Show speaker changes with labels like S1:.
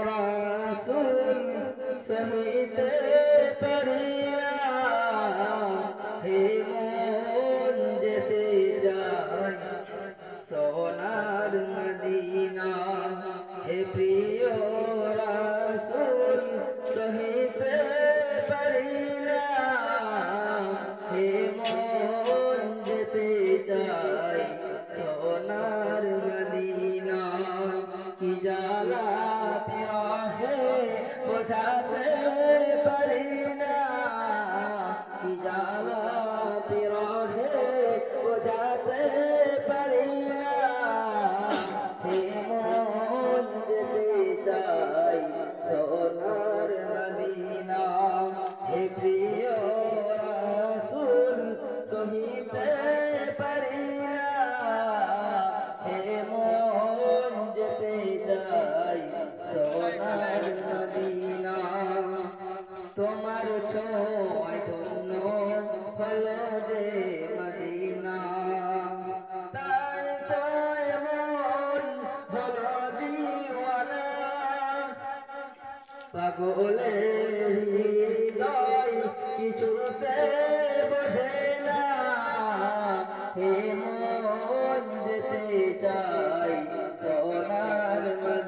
S1: রাসূল সহিতে পারি না, হে মন যেতে চাই সোনার মদিনা। হে প্রিয় রাসূল সহিতে পারি না, হে মন যেতে চাই সোনার মদিনা। কি জ্বালা বিরহে বোঝাতে পারি না, কি জ্বালা বিরহে বোঝাতে পারি না, হে মন যেতে চাই সোনার মদিনা। হে প্রিয় রাসূল সহিতে পারি না, হে মন যেতে চাই সোনার মদিনা। তোমার ছোঁয়ায় ধন্য হলো যে মদিনা, তাই তো এমন হলো দিওয়ানা। পাগলের হৃদয় কিছুতে বোঝে না, হে মন যেতে চাই সোনার মদিনা।